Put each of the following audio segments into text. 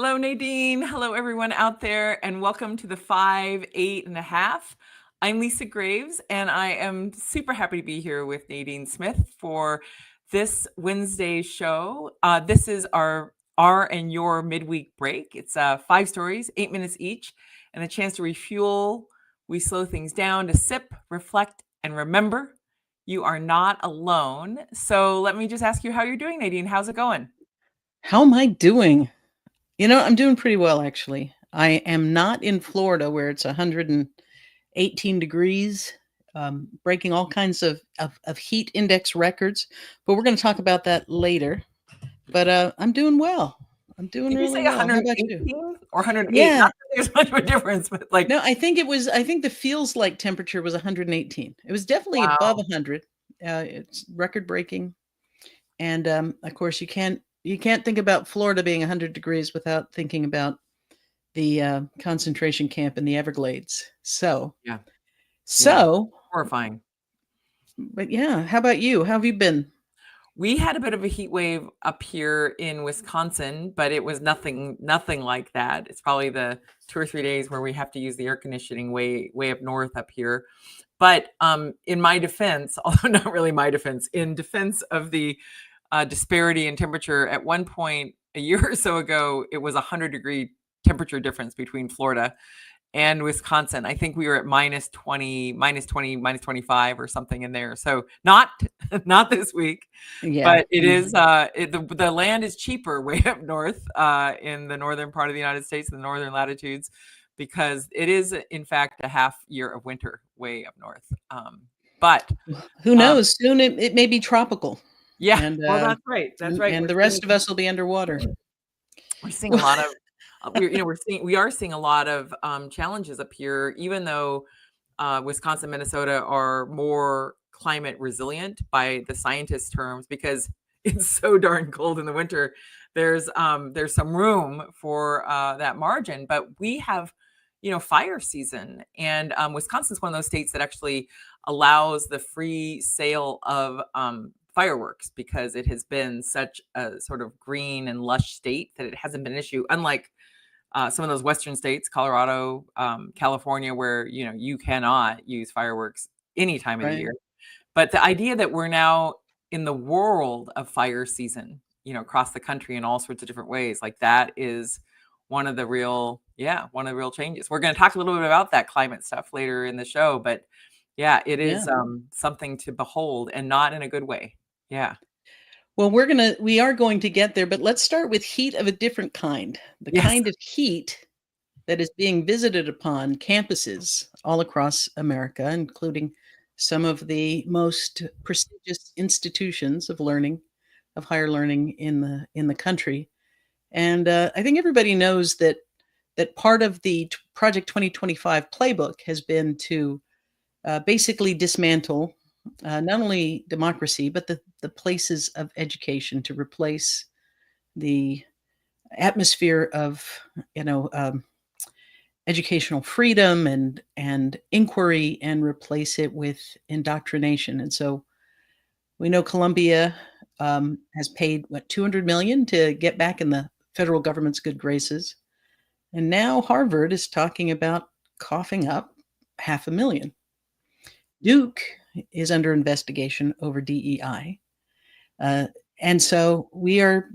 Hello, Nadine. Hello, everyone out there, and welcome to the 5, 8 and a half. I'm Lisa Graves, and I am super happy to be here with Nadine Smith for this Wednesday show. This is our and your midweek break. It's 5 stories, 8 minutes each, and a chance to refuel. We slow things down to sip, reflect, and remember you are not alone. So let me just ask you how you're doing, Nadine. How's it going? How am I doing? I'm doing pretty well, actually. I am not in Florida where it's 118 degrees, breaking all kinds of heat index records, but we're going to talk about that later. But I'm doing well. I'm doing Did you really say well. How about you? 118 or 108? Yeah. Not that there's much of a difference, but like, No, I think the feels like temperature was 118. It was definitely above wow. 100. It's record breaking. And of course, you can't think about Florida being 100 degrees without thinking about the concentration camp in the Everglades. So, Yeah. Yeah. so, Horrifying. but yeah, how about you? How have you been? We had a bit of a heat wave up here in Wisconsin, but it was nothing like that. It's probably the 2 or 3 days where we have to use the air conditioning way up north up here. But in my defense, although not really my defense, in defense of the disparity in temperature, at one point a year or so ago, it was 100-degree temperature difference between Florida and Wisconsin. I think we were at -20, -20, -25 or something in there. So not not this week, Yeah. but it is the land is cheaper way up north in the northern part of the United States, the northern latitudes, because it is in fact a half year of winter way up north. But Who um, knows? Soon it may be tropical, yeah, and well, uh, that's right. That's and, right. and the rest of us will be underwater. We're seeing a lot of we are seeing a lot of challenges up here, even though Wisconsin, Minnesota are more climate resilient by the scientists' terms because it's so darn cold in the winter. There's some room for that margin, but we have fire season, and Wisconsin's one of those states that actually allows the free sale of fireworks because it has been such a sort of green and lush state that it hasn't been an issue, unlike some of those western states, Colorado, California, where you cannot use fireworks any time of the Right. year. But the idea that we're now in the world of fire season, across the country in all sorts of different ways, like that is one of the real changes. We're going to talk a little bit about that climate stuff later in the show, but yeah, it Yeah. is something to behold, and not in a good way. Yeah. Well, we are going to get there, but let's start with heat of a different kind. The Yes. kind of heat that is being visited upon campuses all across America, including some of the most prestigious institutions of learning, of higher learning in the country. And I think everybody knows that part of the Project 2025 playbook has been to basically dismantle not only democracy but the places of education, to replace the atmosphere of you know um, educational freedom and inquiry, and replace it with indoctrination. And so we know Columbia has paid what, 200 million to get back in the federal government's good graces, and now Harvard is talking about coughing up 500,000. Duke is under investigation over DEI, uh, and so we are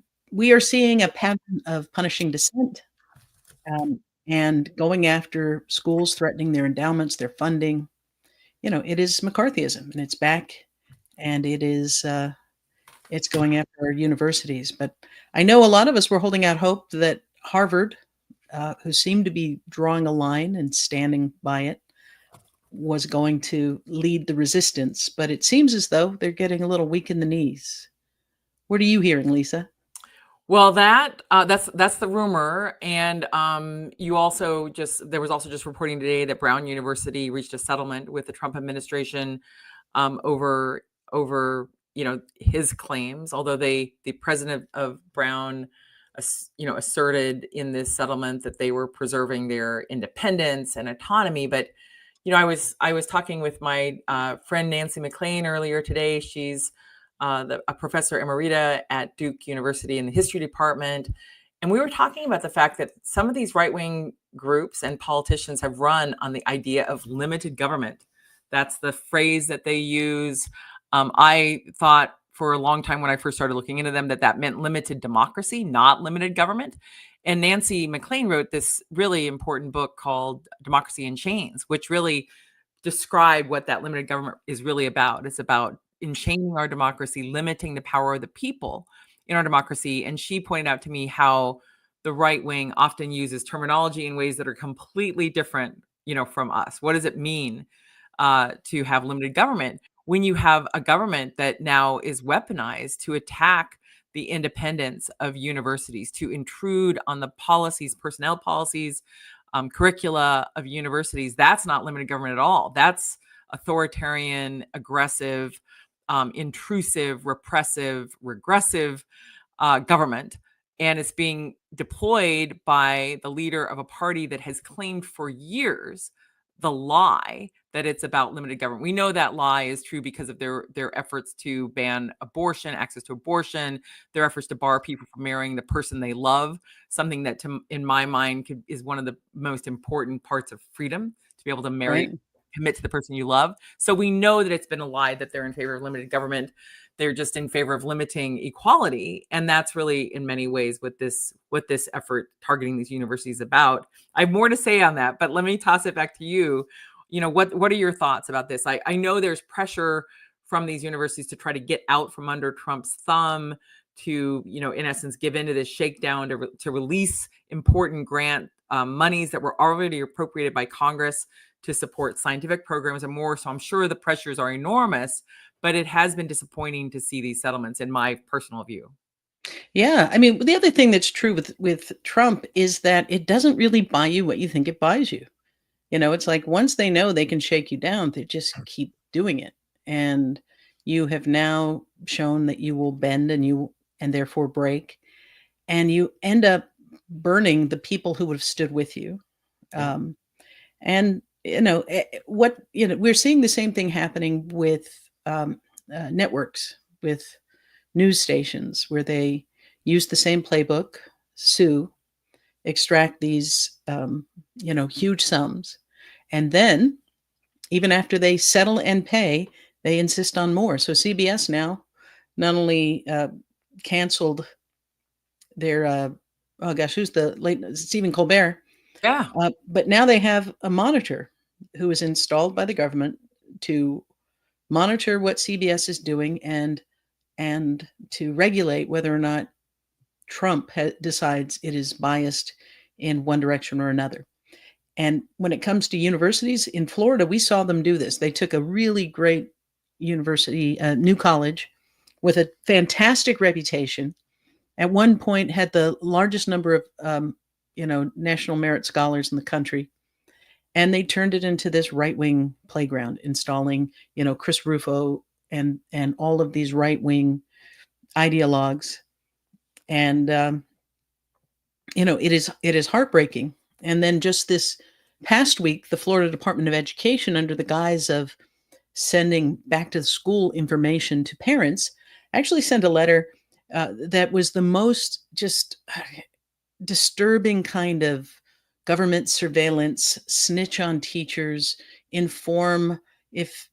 seeing a pattern of punishing dissent, um, and going after schools, threatening their endowments, their funding. It is McCarthyism, and it's back, and it's going after our universities. But I know a lot of us were holding out hope that Harvard, who seemed to be drawing a line and standing by it, was going to lead the resistance. But it seems as though they're getting a little weak in the knees. What are you hearing, Lisa? Well, that's the rumor, and there was also just reporting today that Brown University reached a settlement with the Trump administration over his claims. Although the president of Brown, asserted in this settlement that they were preserving their independence and autonomy. But I was talking with my friend Nancy McLean earlier today. She's a professor emerita at Duke University in the history department. And we were talking about the fact that some of these right-wing groups and politicians have run on the idea of limited government. That's the phrase that they use. I thought for a long time when I first started looking into them that meant limited democracy, not limited government. And Nancy MacLean wrote this really important book called Democracy in Chains, which really described what that limited government is really about. It's about enchaining our democracy, limiting the power of the people in our democracy. And she pointed out to me how the right wing often uses terminology in ways that are completely different, from us. What does it mean to have limited government when you have a government that now is weaponized to attack the independence of universities, to intrude on the policies, personnel policies, curricula of universities? That's not limited government at all. That's authoritarian, aggressive, intrusive, repressive, regressive government. And it's being deployed by the leader of a party that has claimed for years the lie that it's about limited government. We know that lie is true because of their efforts to ban abortion, access to abortion, their efforts to bar people from marrying the person they love, something that, in my mind, is one of the most important parts of freedom, to be able to marry, Right. commit to the person you love. So we know that it's been a lie that they're in favor of limited government. They're just in favor of limiting equality. And that's really, in many ways, what this effort targeting these universities about. I have more to say on that, but let me toss it back to you. What are your thoughts about this? I know there's pressure from these universities to try to get out from under Trump's thumb, to, in essence, give into this shakedown, to release important grant monies that were already appropriated by Congress to support scientific programs and more. So I'm sure the pressures are enormous, but it has been disappointing to see these settlements, in my personal view. Yeah, I mean, the other thing that's true with Trump is that it doesn't really buy you what you think it buys you. It's like once they know they can shake you down, they just keep doing it. And you have now shown that you will bend and therefore break, and you end up burning the people who would have stood with you. Yeah. And we're seeing the same thing happening with networks, with news stations, where they use the same playbook, sue, extract these huge sums, and then even after they settle and pay, they insist on more. So CBS now not only canceled their oh gosh, who's the late Stephen Colbert? Yeah. But now they have a monitor who is installed by the government to monitor what CBS is doing and to regulate whether or not Trump decides it is biased in one direction or another. And when it comes to universities in Florida, we saw them do this. They took a really great university, new college with a fantastic reputation. At one point, had the largest number of national merit scholars in the country, and they turned it into this right-wing playground, installing Chris Rufo and all of these right-wing ideologues, and it is heartbreaking. And then just this past week, the Florida Department of Education, under the guise of sending back to the school information to parents, actually sent a letter that was the most just disturbing kind of government surveillance, snitch on teachers, inform if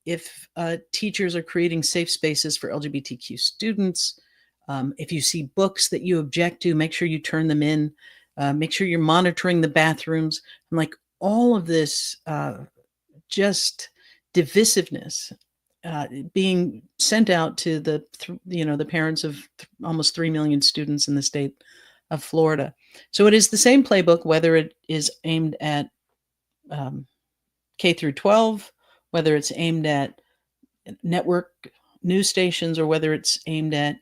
teachers are creating safe spaces for LGBTQ students. If you see books that you object to, make sure you turn them in. Make sure you're monitoring the bathrooms. And like all of this just divisiveness being sent out to the parents of almost 3 million students in the state of Florida. So it is the same playbook, whether it is aimed at K through 12, whether it's aimed at network news stations, or whether it's aimed at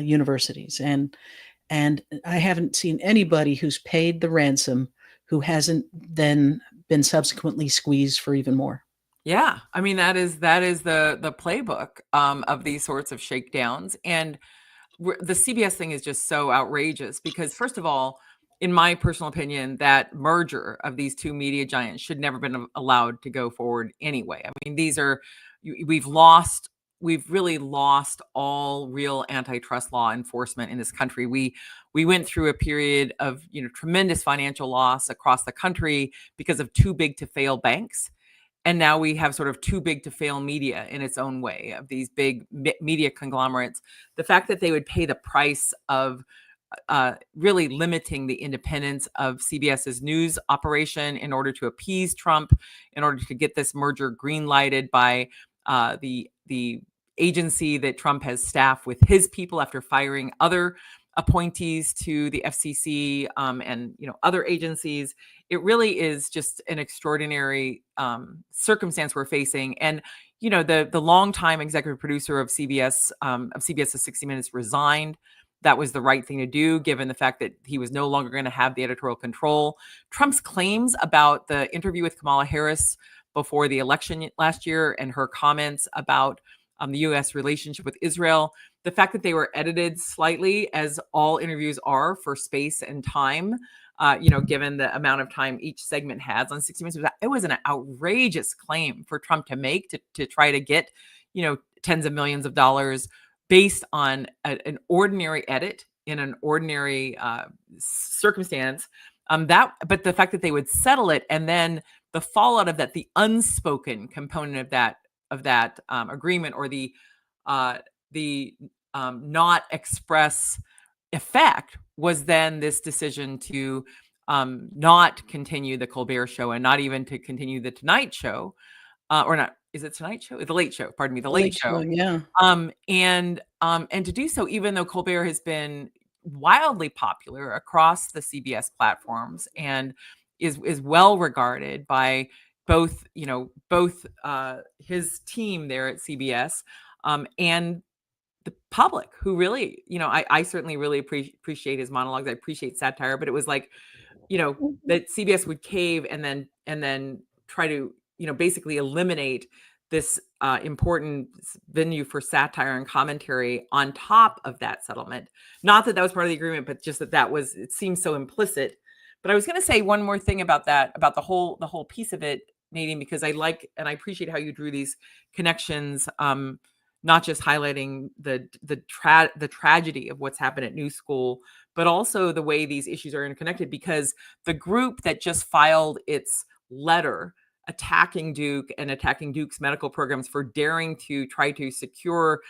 universities. And I haven't seen anybody who's paid the ransom who hasn't then been subsequently squeezed for even more. Yeah. I mean, that is the playbook of these sorts of shakedowns. And the CBS thing is just so outrageous because, first of all, in my personal opinion, that merger of these two media giants should never been allowed to go forward anyway. I mean, we've lost we've really lost all real antitrust law enforcement in this country. We went through a period of tremendous financial loss across the country because of too big to fail banks. And now we have sort of too big to fail media in its own way, of these big media conglomerates. The fact that they would pay the price of really limiting the independence of CBS's news operation in order to appease Trump, in order to get this merger green lighted by the agency that Trump has staffed with his people after firing other appointees to the FCC and other agencies. It really is just an extraordinary circumstance we're facing. And the longtime executive producer of CBS's 60 Minutes resigned. That was the right thing to do, given the fact that he was no longer going to have the editorial control. Trump's claims about the interview with Kamala Harris before the election last year and her comments about the U.S. relationship with Israel, the fact that they were edited slightly, as all interviews are, for space and time, given the amount of time each segment has on 60 Minutes, it was an outrageous claim for Trump to make to try to get, tens of millions of dollars based on an ordinary edit in an ordinary circumstance. But the fact that they would settle it, and then the fallout of that, the unspoken component of that agreement, or the not express effect, was then this decision to not continue the Colbert Show, and not even to continue the Tonight Show, or not. Is it Tonight Show? The Late Show. Pardon me, the Late Show. Yeah. And to do so, even though Colbert has been wildly popular across the CBS platforms and is well regarded by both his team there at CBS and the public, who really, I certainly really appreciate his monologues. I appreciate satire, but it was like, that CBS would cave and then try to, basically eliminate this important venue for satire and commentary on top of that settlement. Not that was part of the agreement, but just it seems so implicit. But I was going to say one more thing about that, about the whole piece of it, Nadine, because I like and I appreciate how you drew these connections, not just highlighting the tragedy of what's happened at New School, but also the way these issues are interconnected. Because the group that just filed its letter attacking Duke and attacking Duke's medical programs for daring to try to secure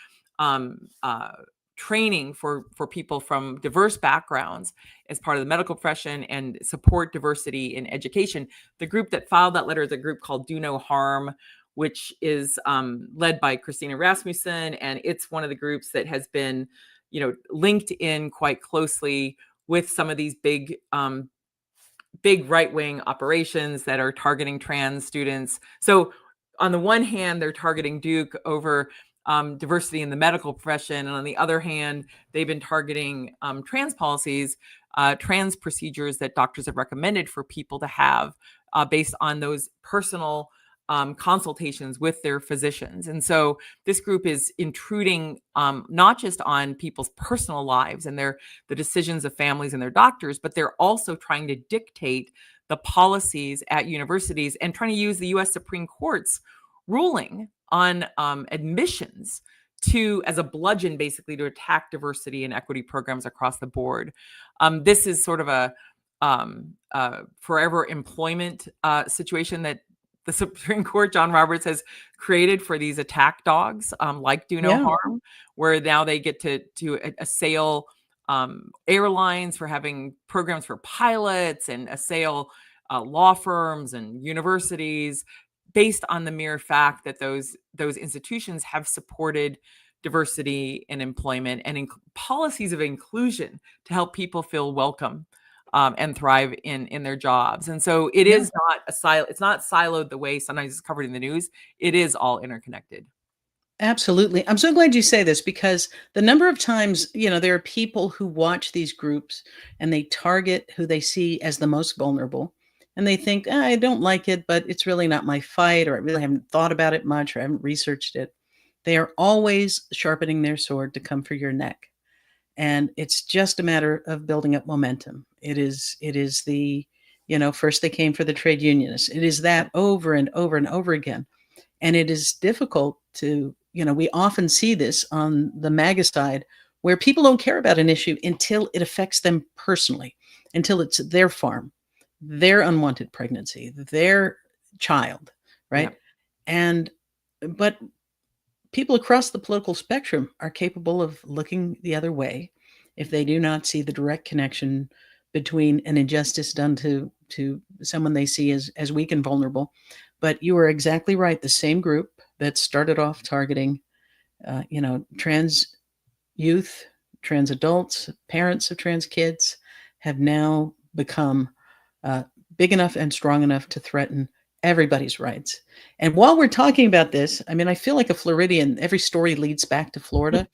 training for people from diverse backgrounds as part of the medical profession and support diversity in education. The group that filed that letter is a group called Do No Harm, which is led by Christina Rasmussen. And it's one of the groups that has been, linked in quite closely with some of these big right-wing operations that are targeting trans students. So on the one hand, they're targeting Duke over diversity in the medical profession. And on the other hand, they've been targeting trans policies, trans procedures that doctors have recommended for people to have based on those personal consultations with their physicians. And so this group is intruding not just on people's personal lives and the decisions of families and their doctors, but they're also trying to dictate the policies at universities and trying to use the U.S. Supreme Court's ruling on admissions as a bludgeon, basically, to attack diversity and equity programs across the board. This is sort of a forever employment situation that the Supreme Court, John Roberts, has created for these attack dogs, like Do No Harm, where now they get to assail airlines for having programs for pilots and assail law firms and universities based on the mere fact that those institutions have supported diversity in employment and policies of inclusion to help people feel welcome and thrive in their jobs. And so it is not it's not siloed the way sometimes it's covered in the news. It is all interconnected. Absolutely. I'm so glad you say this, because the number of times, there are people who watch these groups and they target who they see as the most vulnerable. And they think, I don't like it, but it's really not my fight, or I really haven't thought about it much, or I haven't researched it. They are always sharpening their sword to come for your neck. And it's just a matter of building up momentum. It is the, first they came for the trade unionists. It is that over and over and over again. And it is difficult to we often see this on the MAGA side, where people don't care about an issue until it affects them personally, until it's their farm, their unwanted pregnancy, their child, right? But people across the political spectrum are capable of looking the other way if they do not see the direct connection between an injustice done to someone they see as weak and vulnerable. But you are exactly right. The same group that started off targeting, trans youth, trans adults, parents of trans kids, have now become big enough and strong enough to threaten everybody's rights. And while we're talking about this, I mean, I feel like a Floridian. Every story leads back to Florida.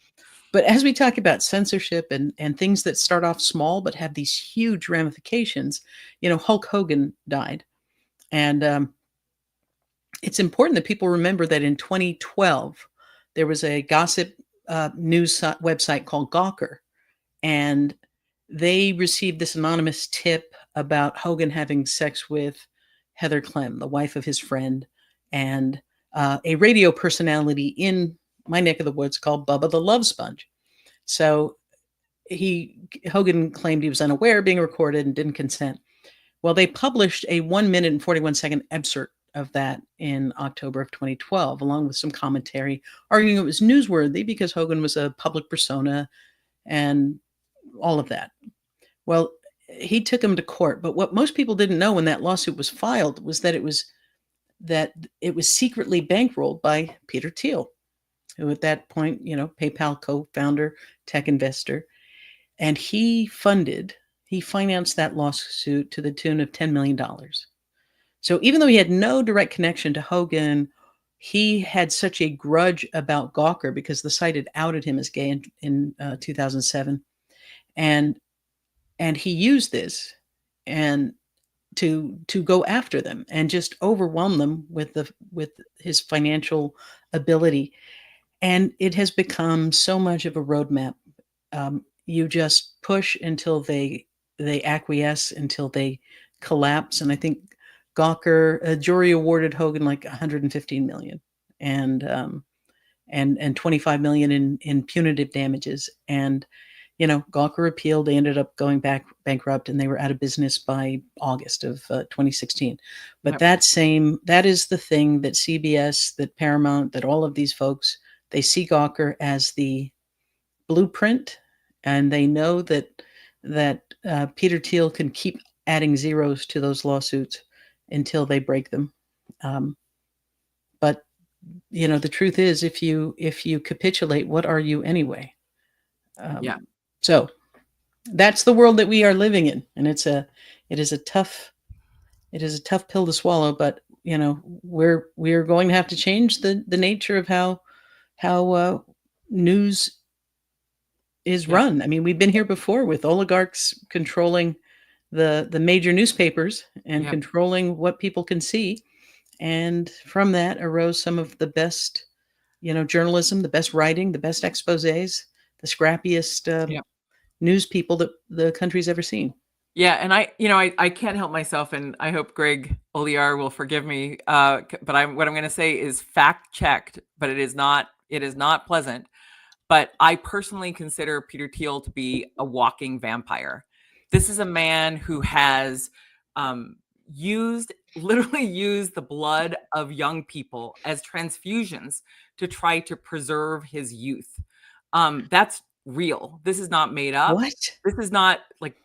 But as we talk about censorship and things that start off small but have these huge ramifications, Hulk Hogan died. And it's important that people remember that in 2012, there was a gossip news website called Gawker, and they received this anonymous tip about Hogan having sex with Heather Clem, the wife of his friend, and a radio personality in my neck of the woods called Bubba the Love Sponge. So Hogan claimed he was unaware of being recorded and didn't consent. Well, they published a 1 minute and 41-second excerpt of that in October of 2012, along with some commentary, arguing it was newsworthy because Hogan was a public persona and all of that. Well, he took him to court, but what most people didn't know when that lawsuit was filed was that it was secretly bankrolled by Peter Thiel, who at that point, PayPal co-founder, tech investor, and he financed that lawsuit to the tune of $10 million. So even though he had no direct connection to Hogan, he had such a grudge about Gawker because the site had outed him as gay in 2007. And he used this and to go after them and just overwhelm them with his financial ability. And it has become so much of a roadmap. You just push until they acquiesce, until they collapse. And I think Gawker, a jury awarded Hogan like $115 million and 25 million in punitive damages. And Gawker appealed. They ended up going bankrupt, and they were out of business by August of 2016. But that is the thing that CBS, that Paramount, that all of these folks, they see Gawker as the blueprint, and they know that Peter Thiel can keep adding zeros to those lawsuits until they break them. But the truth is, if you capitulate, what are you anyway? So that's the world that we are living in, and it is a tough pill to swallow. But we're going to have to change the nature of how news is run. I mean, we've been here before with oligarchs controlling the major newspapers and controlling what people can see, and from that arose some of the best journalism, the best writing, the best exposés, the scrappiest news people that the country's ever seen. Yeah, and I can't help myself, and I hope Greg Oliar will forgive me. But what I'm going to say is fact checked, but it is not pleasant. But I personally consider Peter Thiel to be a walking vampire. This is a man who has literally used the blood of young people as transfusions to try to preserve his youth. That's real. This is not made up. What? This is not like,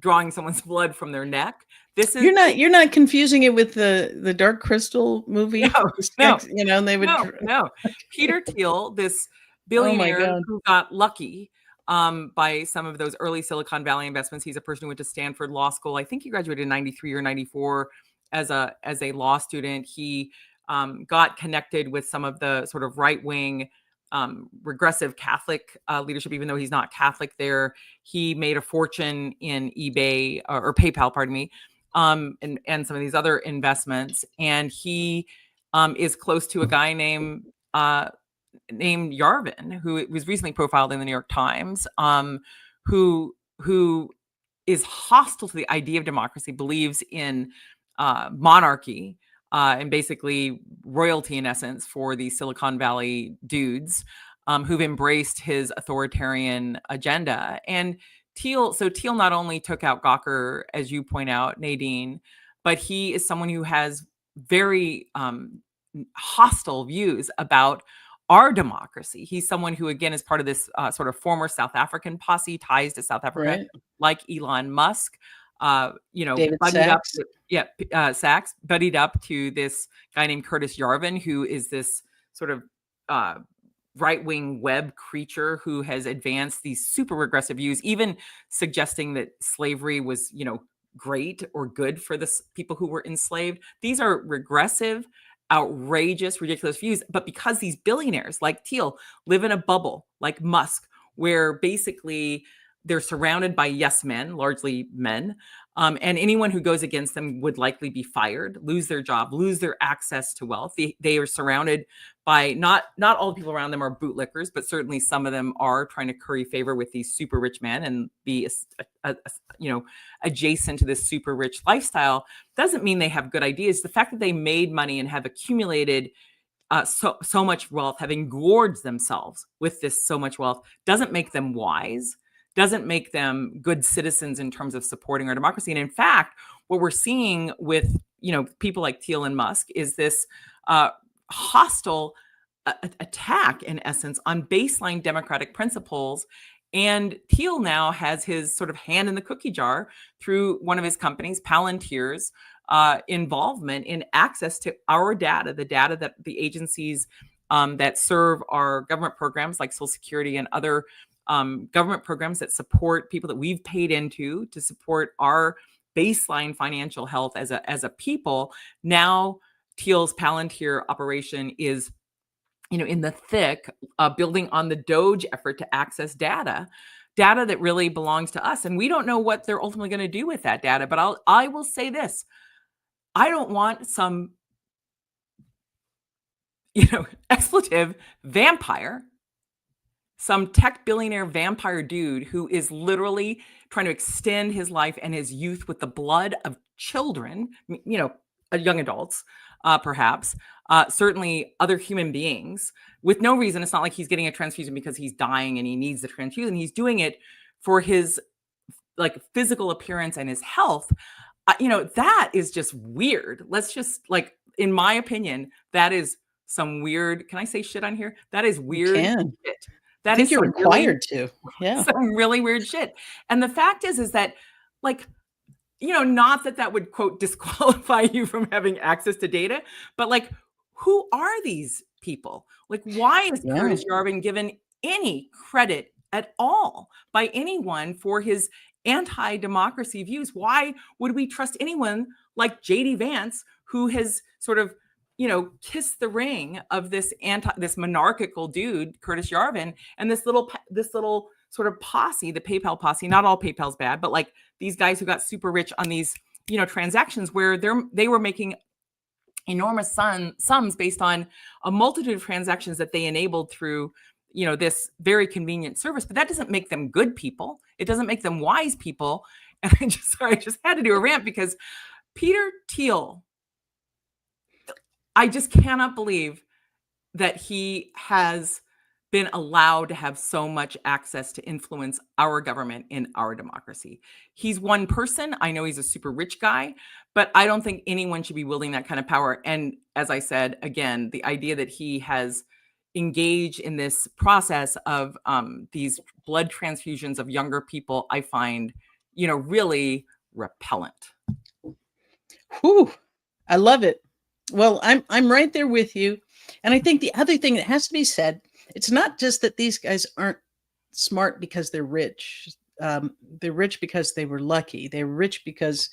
drawing someone's blood from their neck. This is you're not confusing it with the Dark Crystal movie. No, and they would no. Peter Thiel, this billionaire who got lucky by some of those early Silicon Valley investments. He's a person who went to Stanford Law School. I think he graduated in 93 or 94 as a law student. He got connected with some of the sort of right-wing regressive Catholic leadership, even though he's not Catholic there. He made a fortune in eBay or PayPal, pardon me, and some of these other investments. And he is close to a guy named Yarvin, who was recently profiled in the New York Times, who is hostile to the idea of democracy, believes in monarchy, and basically royalty in essence for the Silicon Valley dudes who've embraced his authoritarian agenda. And Thiel not only took out Gawker, as you point out, Nadine, but he is someone who has very hostile views about our democracy. He's someone who, again, is part of this sort of former South African posse, ties to South Africa, Right. like Elon Musk. David Buddied up, Sachs. Sachs, buddied up to this guy named Curtis Yarvin, who is this sort of right-wing web creature who has advanced these super regressive views, even suggesting that slavery was, great or good for the people who were enslaved. These are regressive, outrageous, ridiculous views. But because these billionaires like Thiel live in a bubble like Musk, where basically they're surrounded by yes men, largely men, and anyone who goes against them would likely be fired, lose their job, lose their access to wealth. They are surrounded by not all the people around them are bootlickers, but certainly some of them are trying to curry favor with these super rich men and be adjacent to this super rich lifestyle. Doesn't mean they have good ideas. The fact that they made money and have accumulated so much wealth, having gorged themselves with this so much wealth, doesn't make them wise, doesn't make them good citizens in terms of supporting our democracy. And in fact, what we're seeing with people like Thiel and Musk is this hostile attack, in essence, on baseline democratic principles. And Thiel now has his sort of hand in the cookie jar through one of his companies, Palantir's involvement in access to our data, the data that the agencies that serve our government programs like Social Security and other government programs that support people that we've paid into to support our baseline financial health as a people. Now Thiel's Palantir operation is in the thick, building on the Doge effort to access data that really belongs to us. And we don't know what they're ultimately going to do with that data. But I will say this. I don't want some, expletive vampire, some tech billionaire vampire dude who is literally trying to extend his life and his youth with the blood of children, young adults, perhaps, certainly other human beings with no reason. It's not like he's getting a transfusion because he's dying and he needs the transfusion. He's doing it for his physical appearance and his health. That is just weird. Let's just in my opinion, that is some weird, can I say shit on here? That is weird shit. I think you're required to. Yeah. Some really weird shit. And the fact is that not that would, quote, disqualify you from having access to data, but who are these people? Why is Curtis Yarvin given any credit at all by anyone for his anti-democracy views? Why would we trust anyone like J.D. Vance, who has sort of kissed the ring of this monarchical dude, Curtis Yarvin, and this little sort of posse, the PayPal posse? Not all PayPal's bad, but these guys who got super rich on these, transactions where they were making enormous sums based on a multitude of transactions that they enabled through, this very convenient service. But that doesn't make them good people. It doesn't make them wise people. And I just had to do a rant because Peter Thiel, I just cannot believe that he has been allowed to have so much access to influence our government in our democracy. He's one person. I know he's a super rich guy, but I don't think anyone should be wielding that kind of power. And as I said, again, the idea that he has engaged in this process of these blood transfusions of younger people, I find, really repellent. Whew. I love it. Well, I'm right there with you. And I think the other thing that has to be said, it's not just that these guys aren't smart because they're rich. They're rich because they were lucky. They're rich because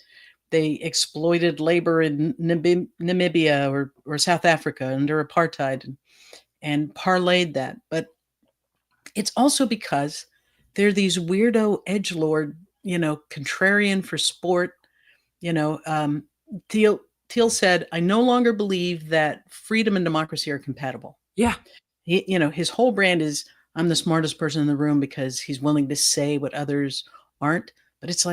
they exploited labor in Namibia or South Africa under apartheid and parlayed that. But it's also because they're these weirdo edgelord, contrarian for sport. Thiel said, "I no longer believe that freedom and democracy are compatible." Yeah. His whole brand is, I'm the smartest person in the room because he's willing to say what others aren't. But it's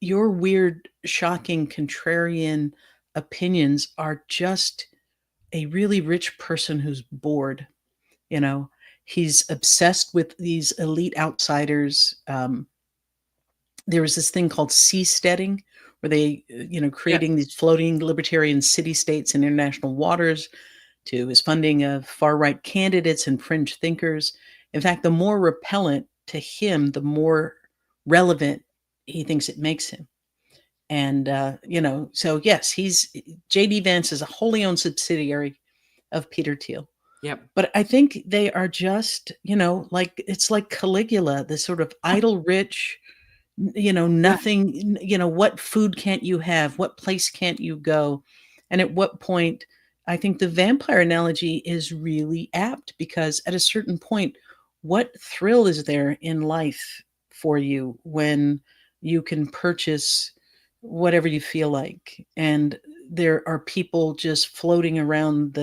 your weird, shocking, contrarian opinions are just a really rich person who's bored. You know, he's obsessed with these elite outsiders. There was this thing called seasteading, where they, Yes. creating these floating libertarian city states in international waters, to his funding of far right candidates and fringe thinkers. In fact, the more repellent to him, the more relevant he thinks it makes him. And, so yes, J.D. Vance is a wholly owned subsidiary of Peter Thiel. Yep. But I think they are just, like, it's like Caligula, the sort of idle rich, Yeah. nothing, what food can't you have? What place can't you go? And at what point, I think the vampire analogy is really apt, because at a certain point, what thrill is there in life for you when you can purchase whatever you feel like? And there are people just floating around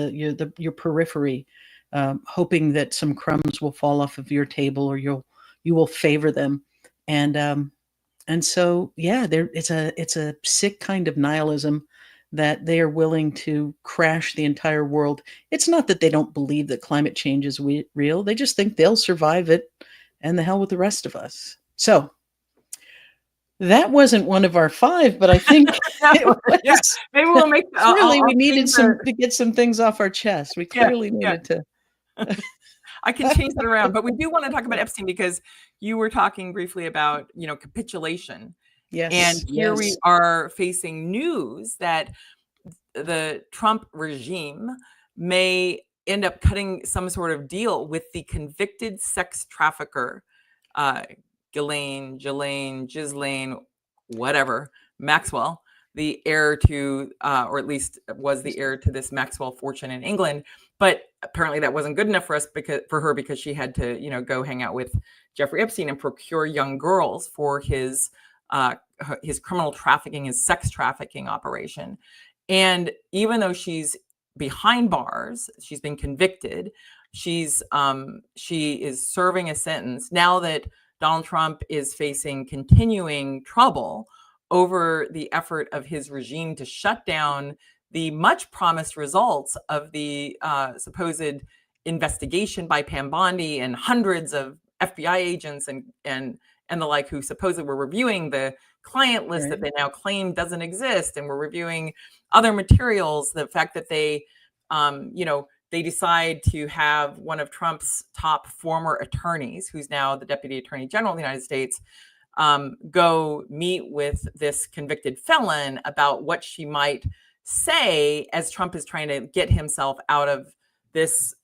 your periphery, hoping that some crumbs will fall off of your table, or you will favor them. And so, yeah, it's a sick kind of nihilism, that they are willing to crash the entire world. It's not that they don't believe that climate change is real. They just think they'll survive it, and the hell with the rest of us. So that wasn't one of our 5, but I think it Yeah. was Maybe we'll make. clearly we I'll needed change the. to get some things off our chest. We Yeah. clearly Yeah. needed to. I can change that around, but we do want to talk about Epstein, because you were talking briefly about, capitulation. And Yes, here we yes. are facing news that the Trump regime may end up cutting some sort of deal with the convicted sex trafficker, Ghislaine, whatever, Maxwell, the heir to, or at least was the heir to this Maxwell fortune in England. But apparently that wasn't good enough for her, because she had to, go hang out with Jeffrey Epstein and procure young girls for his criminal trafficking, his sex trafficking operation. And even though she's behind bars, she's been convicted. She is serving a sentence now that Donald Trump is facing continuing trouble over the effort of his regime to shut down the much promised results of the supposed investigation by Pam Bondi and hundreds of FBI agents and the like, who supposedly were reviewing the client list that they now claim doesn't exist, and were reviewing other materials. The fact that they decide to have one of Trump's top former attorneys, who's now the Deputy Attorney General of the United States, go meet with this convicted felon about what she might say, as Trump is trying to get himself out of this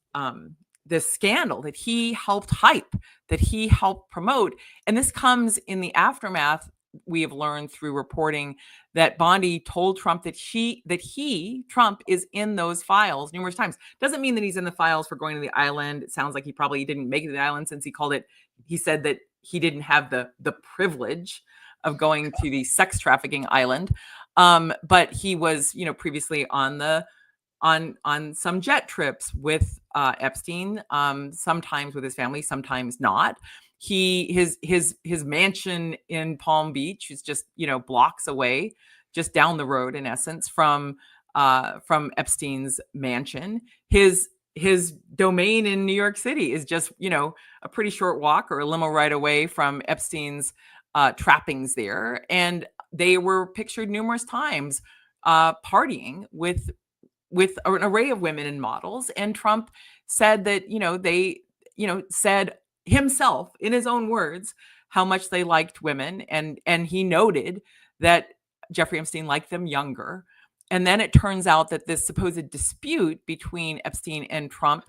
this scandal that he helped hype, that he helped promote. And this comes in the aftermath, we have learned through reporting, that Bondi told Trump that Trump, is in those files numerous times. Doesn't mean that he's in the files for going to the island. It sounds like he probably didn't make it to the island, since he said that he didn't have the privilege of going to the sex trafficking island. But he was, previously on some jet trips with Epstein, sometimes with his family, sometimes not. His mansion in Palm Beach is just, blocks away, just down the road, in essence, from Epstein's mansion. His domain in New York City is just, a pretty short walk or a limo ride away from Epstein's trappings there. And they were pictured numerous times partying with an array of women and models. And Trump said that, they, said himself, in his own words, how much they liked women. And he noted that Jeffrey Epstein liked them younger. And then it turns out that this supposed dispute between Epstein and Trump,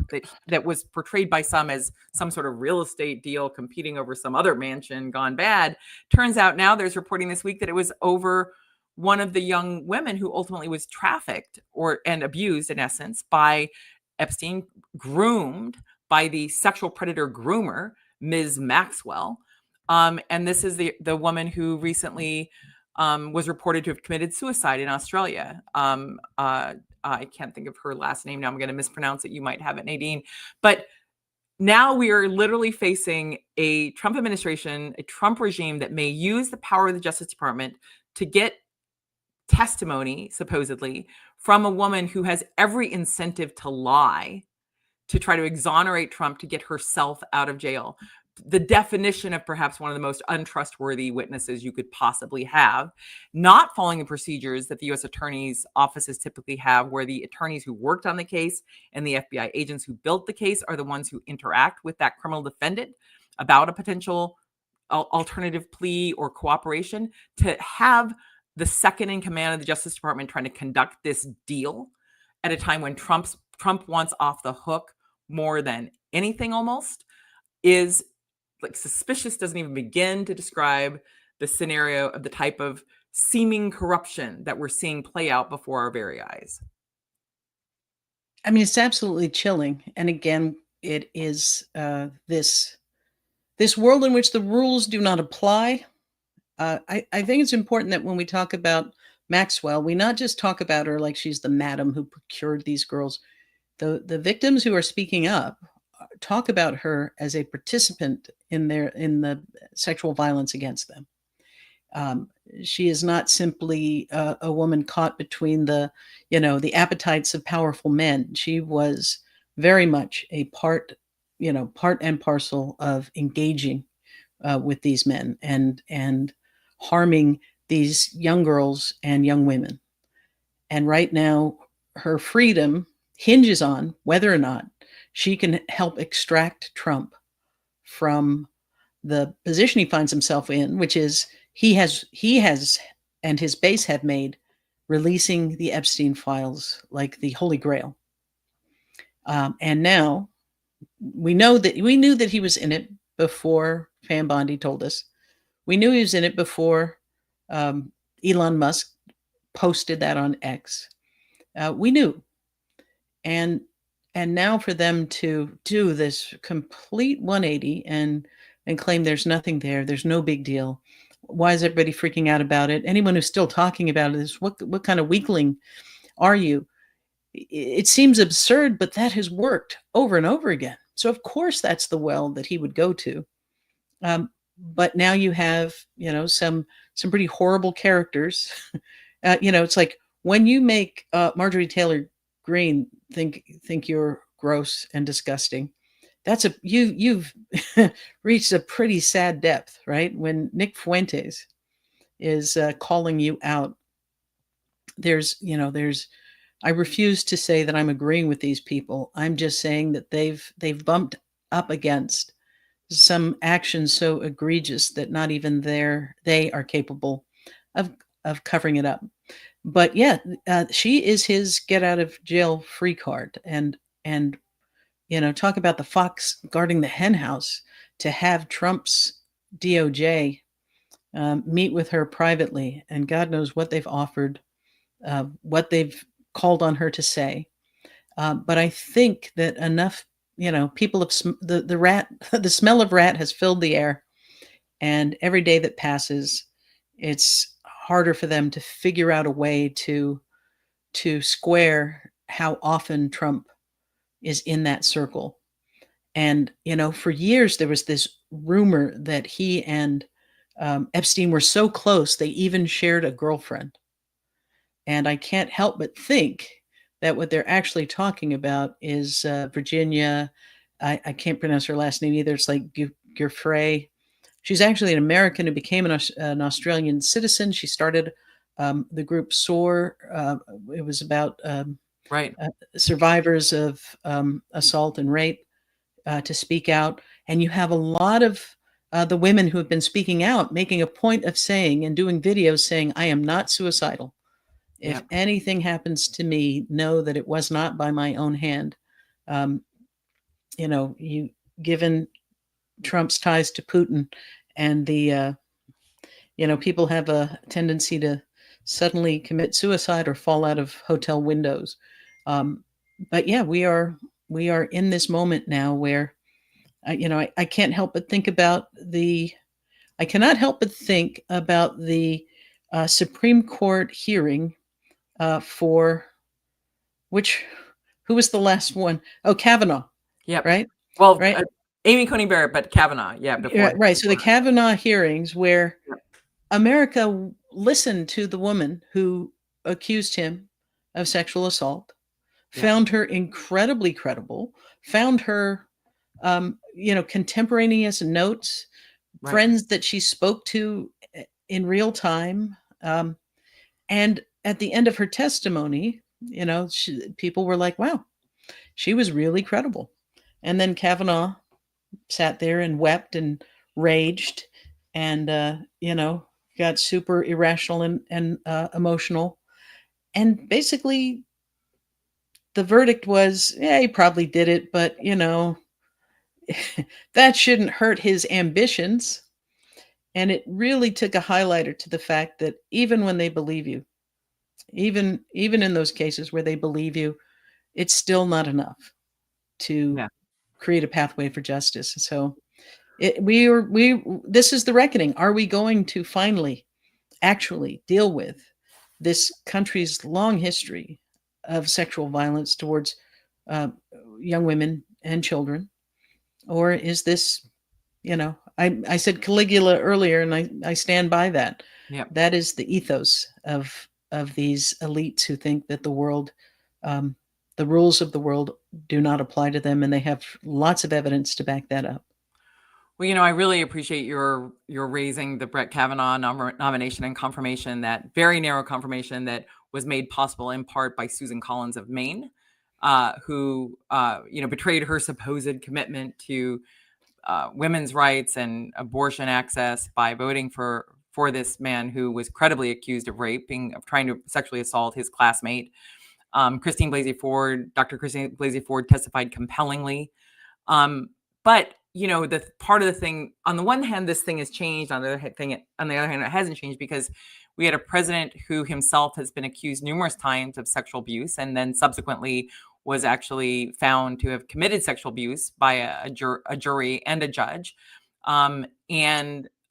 that was portrayed by some as some sort of real estate deal competing over some other mansion gone bad, turns out now, there's reporting this week, that it was over one of the young women who ultimately was trafficked and abused, in essence, by Epstein, groomed by the sexual predator groomer, Ms. Maxwell. And this is the woman who recently was reported to have committed suicide in Australia. I can't think of her last name now. I'm going to mispronounce it. You might have it, Nadine. But now we are literally facing a Trump administration, a Trump regime, that may use the power of the Justice Department to get testimony, supposedly, from a woman who has every incentive to lie, to try to exonerate Trump to get herself out of jail. The definition of perhaps one of the most untrustworthy witnesses you could possibly have, not following the procedures that the U.S. attorney's offices typically have, where the attorneys who worked on the case and the FBI agents who built the case are the ones who interact with that criminal defendant about a potential alternative plea or cooperation. To have the second in command of the Justice Department trying to conduct this deal at a time when Trump wants off the hook more than anything almost is like suspicious, doesn't even begin to describe the scenario of the type of seeming corruption that we're seeing play out before our very eyes. I mean, it's absolutely chilling. And again, it is this world in which the rules do not apply. I think it's important that when we talk about Maxwell, we not just talk about her like she's the madam who procured these girls. The victims who are speaking up talk about her as a participant in the sexual violence against them. She is not simply a woman caught between the appetites of powerful men. She was very much a part and parcel of engaging with these men and harming these young girls and young women. And right now, her freedom hinges on whether or not she can help extract Trump from the position he finds himself in, which is he has and his base have made releasing the Epstein files like the Holy Grail. And now we knew that he was in it before Pam Bondi told us. We knew he was in it before Elon Musk posted that on X. We knew. And now for them to do this complete 180 and claim there's nothing there, there's no big deal. Why is everybody freaking out about it? Anyone who's still talking about it is, what kind of weakling are you? It seems absurd, but that has worked over and over again. So of course that's the well that he would go to. But now you have, some pretty horrible characters. It's like when you make Marjorie Taylor Greene think you're gross and disgusting, you've reached a pretty sad depth, right? When Nick Fuentes is calling you out, I refuse to say that I'm agreeing with these people. I'm just saying that they've bumped up against some actions so egregious that not even they are capable of covering it up. But yeah, she is his get out of jail free card. And talk about the fox guarding the hen house. To have Trump's DOJ meet with her privately, and God knows what they've offered, what they've called on her to say. But I think that enough, people have the smell of rat has filled the air, and every day that passes, it's harder for them to figure out a way to square how often Trump is in that circle. And, for years, there was this rumor that he and Epstein were so close, they even shared a girlfriend. And I can't help but think that what they're actually talking about is Virginia. I can't pronounce her last name either. It's like Giuffre. She's actually an American who became an Australian citizen. She started the group SOAR. It was about survivors of assault and rape to speak out. And you have a lot of the women who have been speaking out, making a point of saying and doing videos saying, I am not suicidal. If anything happens to me, know that it was not by my own hand. Given Trump's ties to Putin and the, people have a tendency to suddenly commit suicide or fall out of hotel windows. But yeah, we are in this moment now where, I can't help but think about I cannot help but think about the Supreme Court hearing for who was the last one? Oh, Kavanaugh. Yep. Right. Well, right. Amy Coney Barrett, but Kavanaugh. Yeah. Before. Right. So the Kavanaugh hearings where America listened to the woman who accused him of sexual assault, Yeah. found her incredibly credible, found her, contemporaneous notes, Right. friends that she spoke to in real time. And at the end of her testimony, people were like, wow, she was really credible. And then Kavanaugh sat there and wept and raged and, got super irrational and emotional. And basically, the verdict was, yeah, he probably did it, but, that shouldn't hurt his ambitions. And it really took a highlighter to the fact that even when they believe you, even in those cases where they believe you, it's still not enough to Yeah. create a pathway for justice. So this is the reckoning. Are we going to finally actually deal with this country's long history of sexual violence towards uh, young women and children? Or is this, I said Caligula earlier, and I stand by that. Yeah. That is the ethos of these elites who think that the rules of the world do not apply to them, and they have lots of evidence to back that up. Well, I really appreciate your raising the Brett Kavanaugh nomination and confirmation, that very narrow confirmation that was made possible in part by Susan Collins of Maine, who betrayed her supposed commitment to women's rights and abortion access by voting for this man who was credibly accused of trying to sexually assault his classmate. Dr. Christine Blasey Ford testified compellingly. But the part of the thing, on the one hand, this thing has changed. On the other hand, it hasn't changed, because we had a president who himself has been accused numerous times of sexual abuse, and then subsequently was actually found to have committed sexual abuse by a jury and a judge. And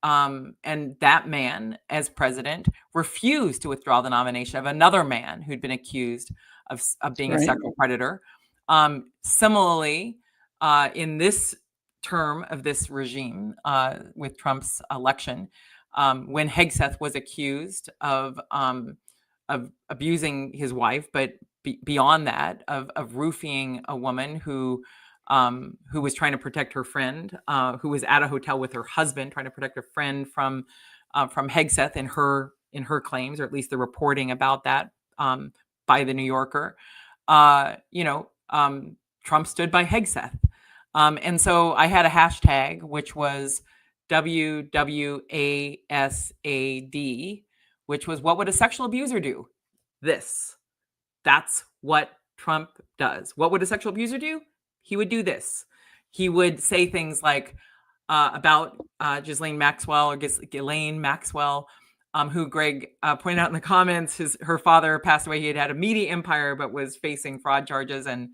that man, as president, refused to withdraw the nomination of another man who'd been accused of being a sexual predator. Similarly, in this term of this regime, with Trump's election, when Hegseth was accused of abusing his wife, but beyond that, of roofing a woman who was trying to protect her friend, who was at a hotel with her husband, trying to protect her friend from Hegseth in her claims, or at least the reporting about that by the New Yorker. Trump stood by Hegseth. And so I had a hashtag, which was WWASAD, which was, what would a sexual abuser do? This. That's what Trump does. What would a sexual abuser do? He would do this. He would say things like about Ghislaine Maxwell, who Greg pointed out in the comments, her father passed away. He had a media empire, but was facing fraud charges, and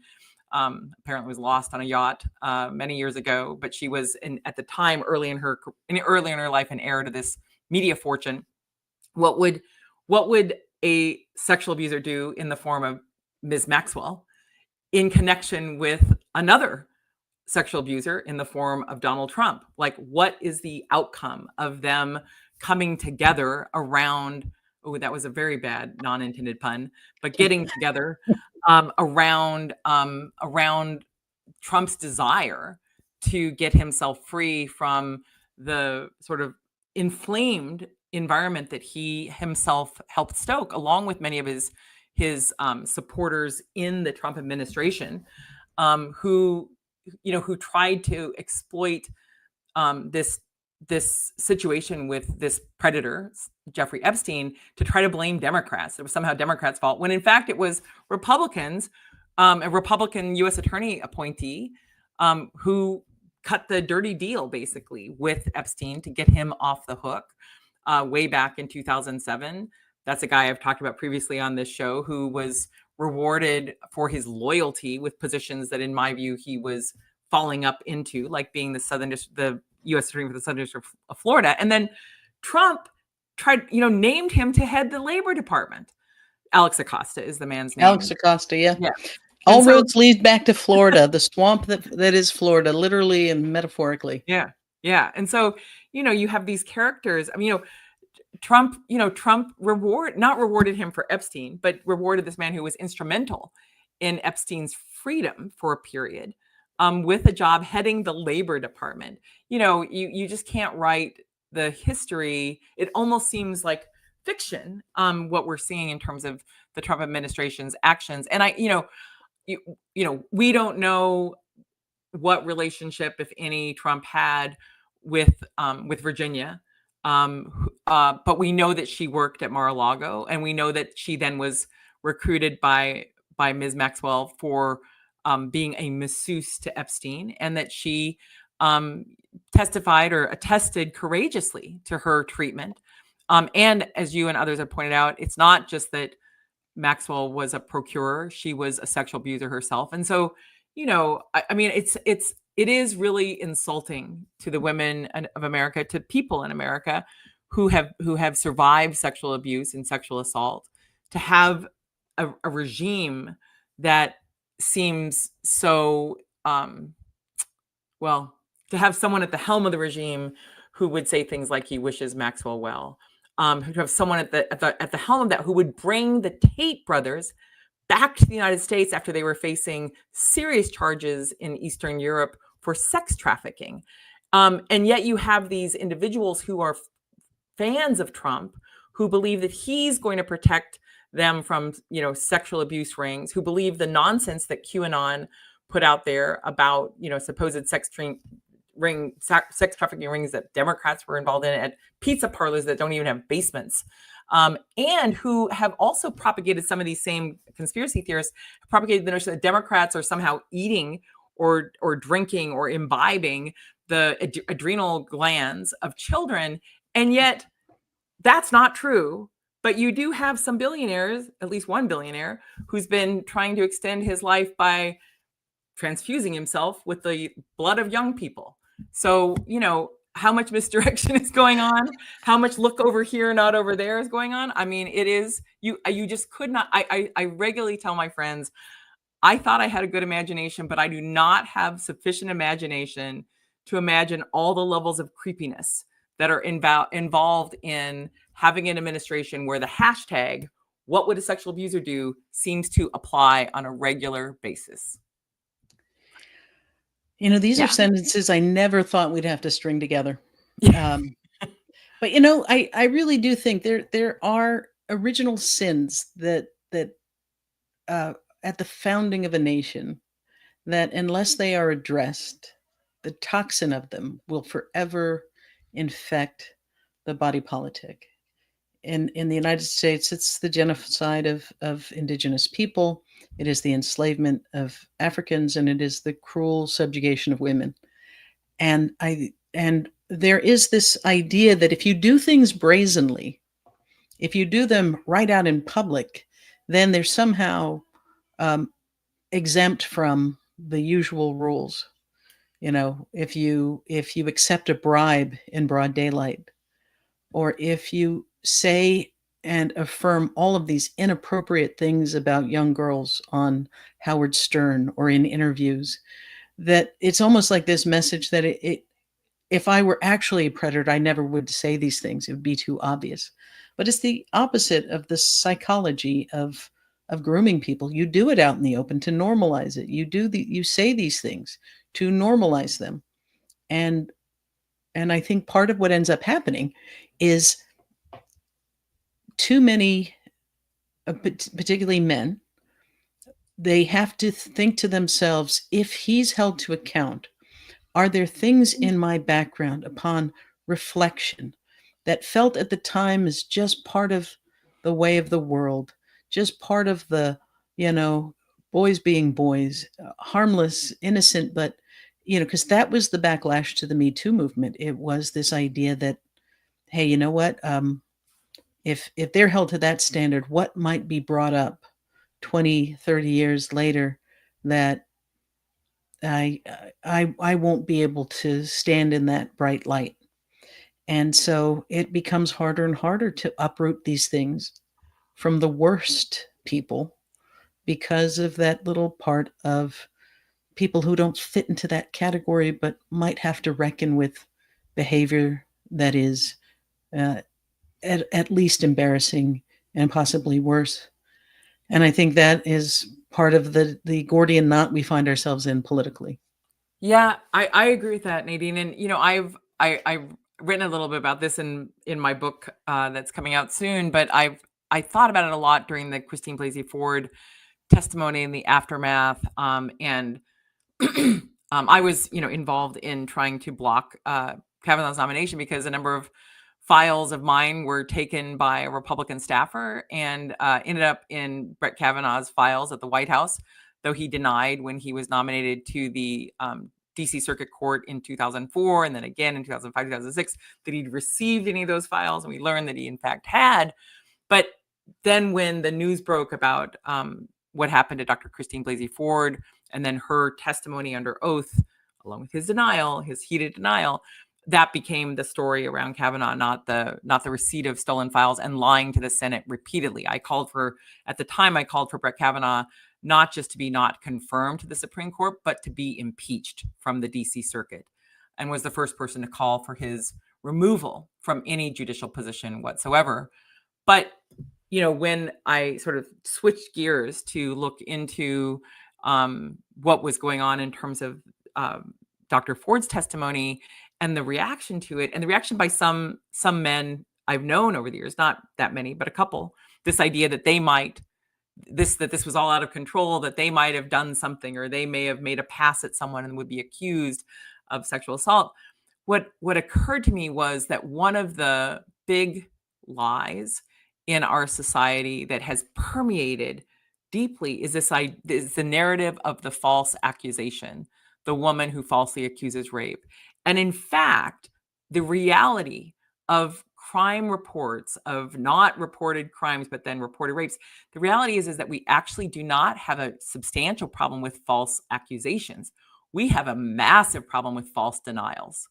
apparently was lost on a yacht many years ago. But she was at the time early in her life an heir to this media fortune. What would a sexual abuser do in the form of Ms. Maxwell in connection with another sexual abuser in the form of Donald Trump? Like, what is the outcome of them coming together around, oh, that was a very bad non-intended pun, but getting together around Trump's desire to get himself free from the sort of inflamed environment that he himself helped stoke, along with many of his supporters in the Trump administration, who tried to exploit this situation with this predator, Jeffrey Epstein, to try to blame Democrats. It was somehow Democrats' fault, when in fact it was Republicans, a Republican U.S. attorney appointee, who cut the dirty deal basically with Epstein to get him off the hook way back in 2007. That's a guy I've talked about previously on this show, who was rewarded for his loyalty with positions that, in my view, he was falling up into, like being the U.S. attorney for the Southern District of Florida. And then Trump named him to head the Labor Department. Alex Acosta is the man's name. Alex Acosta, yeah. Yeah. All roads lead back to Florida, the swamp that is Florida, literally and metaphorically. Yeah. Yeah. And so, you have these characters. I mean, Trump, Trump not rewarded him for Epstein, but rewarded this man who was instrumental in Epstein's freedom for a period, with a job heading the Labor Department. You just can't write the history. It almost seems like fiction, what we're seeing in terms of the Trump administration's actions. And we don't know what relationship, if any, Trump had with Virginia. But we know that she worked at Mar-a-Lago, and we know that she then was recruited by Ms. Maxwell for being a masseuse to Epstein, and that she testified or attested courageously to her treatment. And as you and others have pointed out, it's not just that Maxwell was a procurer; she was a sexual abuser herself. And so, I mean, it is really insulting to the women of America, to people in America who have survived sexual abuse and sexual assault, to have a regime that seems so, to have someone at the helm of the regime who would say things like he wishes Maxwell well, who have someone at the helm of that who would bring the Tate brothers back to the United States after they were facing serious charges in Eastern Europe for sex trafficking. And yet you have these individuals who are fans of Trump, who believe that he's going to protect them from, sexual abuse rings, who believe the nonsense that QAnon put out there about, supposed sex trafficking rings that Democrats were involved in at pizza parlors that don't even have basements. And who have also propagated some of these same conspiracy theorists, propagated the notion that Democrats are somehow eating or drinking or imbibing the adrenal glands of children. And yet that's not true. But you do have some billionaires, at least one billionaire, who's been trying to extend his life by transfusing himself with the blood of young people. So, how much misdirection is going on, how much look over here, not over there is going on. I mean, it is, you just could not, I regularly tell my friends, I thought I had a good imagination, but I do not have sufficient imagination to imagine all the levels of creepiness that are involved in having an administration where the hashtag, what would a sexual abuser do, seems to apply on a regular basis. These are sentences I never thought we'd have to string together. But I really do think there are original sins that at the founding of a nation, that unless they are addressed, the toxin of them will forever infect the body politic. In the United States, it's the genocide of indigenous people. It is the enslavement of Africans, and it is the cruel subjugation of women. And there is this idea that if you do things brazenly, if you do them right out in public, then they're somehow exempt from the usual rules. If you accept a bribe in broad daylight, or if you say and affirm all of these inappropriate things about young girls on Howard Stern or in interviews, that it's almost like this message that if I were actually a predator, I never would say these things. It would be too obvious. But it's the opposite of the psychology of grooming people. You do it out in the open to normalize it. You say these things to normalize them. And I think part of what ends up happening is too many, particularly men, they have to think to themselves, if he's held to account, are there things in my background upon reflection that felt at the time as just part of the way of the world, just part of the, boys being boys, harmless, innocent, but, because that was the backlash to the Me Too movement. It was this idea that, hey, you know what? If they're held to that standard, what might be brought up 20, 30 years later that I won't be able to stand in that bright light. And so it becomes harder and harder to uproot these things from the worst people because of that little part of people who don't fit into that category, but might have to reckon with behavior that is at least embarrassing and possibly worse. And I think that is part of the Gordian knot we find ourselves in politically. Yeah, I agree with that, Nadine. And I've written a little bit about this in my book that's coming out soon. But I thought about it a lot during the Christine Blasey Ford testimony and the aftermath. And I was involved in trying to block Kavanaugh's nomination because a number of files of mine were taken by a Republican staffer and ended up in Brett Kavanaugh's files at the White House, though he denied when he was nominated to the DC Circuit Court in 2004 and then again in 2005, 2006, that he'd received any of those files. And we learned that he in fact had. But then when the news broke about what happened to Dr. Christine Blasey Ford and then her testimony under oath, along with his denial, his heated denial, that became the story around Kavanaugh, not the receipt of stolen files and lying to the Senate repeatedly. At the time, I called for Brett Kavanaugh not just to be not confirmed to the Supreme Court, but to be impeached from the DC Circuit, and was the first person to call for his removal from any judicial position whatsoever. But, when I sort of switched gears to look into what was going on in terms of Dr. Ford's testimony and the reaction to it, and the reaction by some men I've known over the years, not that many, but a couple, this idea that this was all out of control, that they might have done something, or they may have made a pass at someone and would be accused of sexual assault. What occurred to me was that one of the big lies in our society that has permeated deeply is the narrative of the false accusation, the woman who falsely accuses rape. And in fact, the reality of crime reports of not reported crimes, but then reported rapes, the reality is that we actually do not have a substantial problem with false accusations. We have a massive problem with false denials.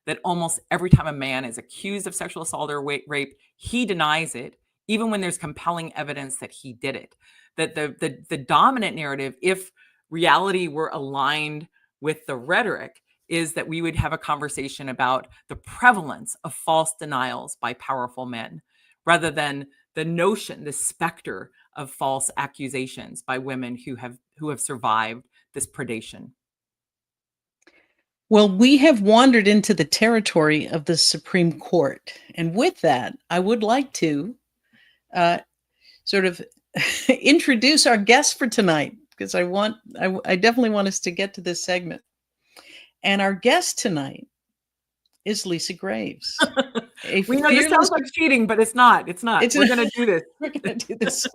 That almost every time a man is accused of sexual assault or rape, he denies it, even when there's compelling evidence that he did it. That the dominant narrative, if reality were aligned with the rhetoric, is that we would have a conversation about the prevalence of false denials by powerful men, rather than the notion, the specter of false accusations by women who have survived this predation. Well, we have wandered into the territory of the Supreme Court. And with that, I would like to sort of introduce our guest for tonight, because I definitely want us to get to this segment. And our guest tonight is Lisa Graves. We know this sounds like cheating, but it's not. We're going to do this. We're going to do this.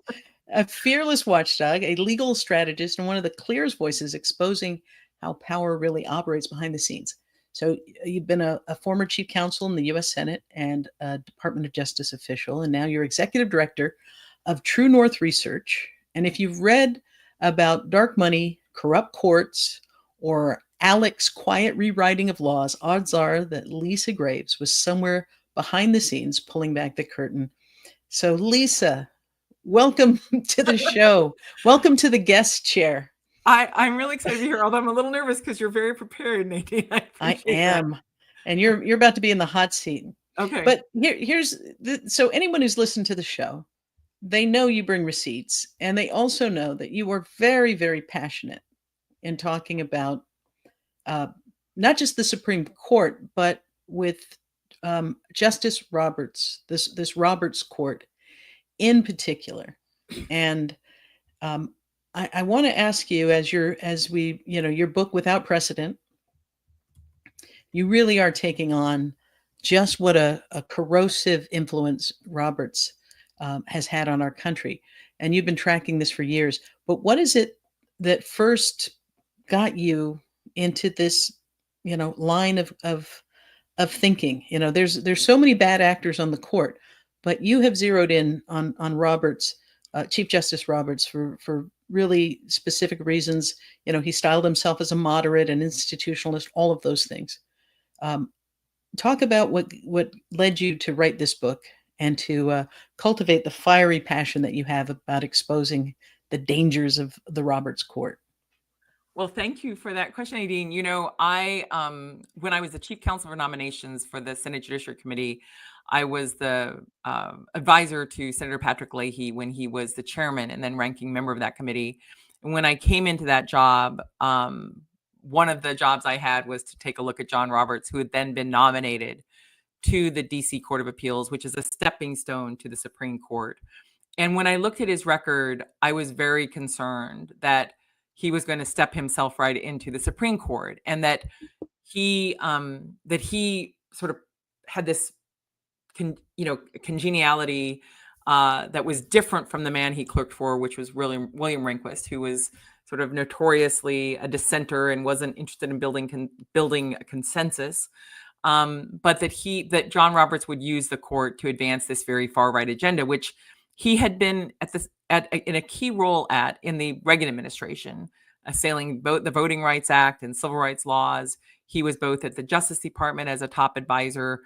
A fearless watchdog, a legal strategist, and one of the clearest voices exposing how power really operates behind the scenes. So you've been a former chief counsel in the U.S. Senate and a Department of Justice official, and now you're executive director of True North Research. And if you've read about dark money, corrupt courts, or Alec's quiet rewriting of laws, odds are that Lisa Graves was somewhere behind the scenes pulling back the curtain. So Lisa, welcome to the show. Welcome to the guest chair. I'm really excited to be here, although I'm a little nervous because you're very prepared, Nadine. I am. That. And you're about to be in the hot seat. Okay. But so anyone who's listened to the show, they know you bring receipts, and they also know that you are very, very passionate in talking about not just the Supreme Court, but with Justice Roberts, this Roberts Court in particular. And I want to ask you, your book Without Precedent, you really are taking on just what a corrosive influence Roberts has had on our country. And you've been tracking this for years. But what is it that first got you into this, line of thinking? There's so many bad actors on the court, but you have zeroed in on Roberts, Chief Justice Roberts, for really specific reasons. He styled himself as a moderate and institutionalist, all of those things. Talk about what led you to write this book and to cultivate the fiery passion that you have about exposing the dangers of the Roberts Court. Well, thank you for that question, Nadine. You know, I when I was the chief counsel for nominations for the Senate Judiciary Committee, I was the advisor to Senator Patrick Leahy when he was the chairman and then ranking member of that committee. And when I came into that job, one of the jobs I had was to take a look at John Roberts, who had then been nominated to the DC Court of Appeals, which is a stepping stone to the Supreme Court. And when I looked at his record, I was very concerned that he was going to step himself right into the Supreme Court, and that he sort of had this congeniality that was different from the man he clerked for, which was really William Rehnquist, who was sort of notoriously a dissenter and wasn't interested in building a consensus. But that John Roberts would use the court to advance this very far right agenda, which he had been in a key role in the Reagan administration, assailing both the Voting Rights Act and civil rights laws. He was both at the Justice Department as a top advisor,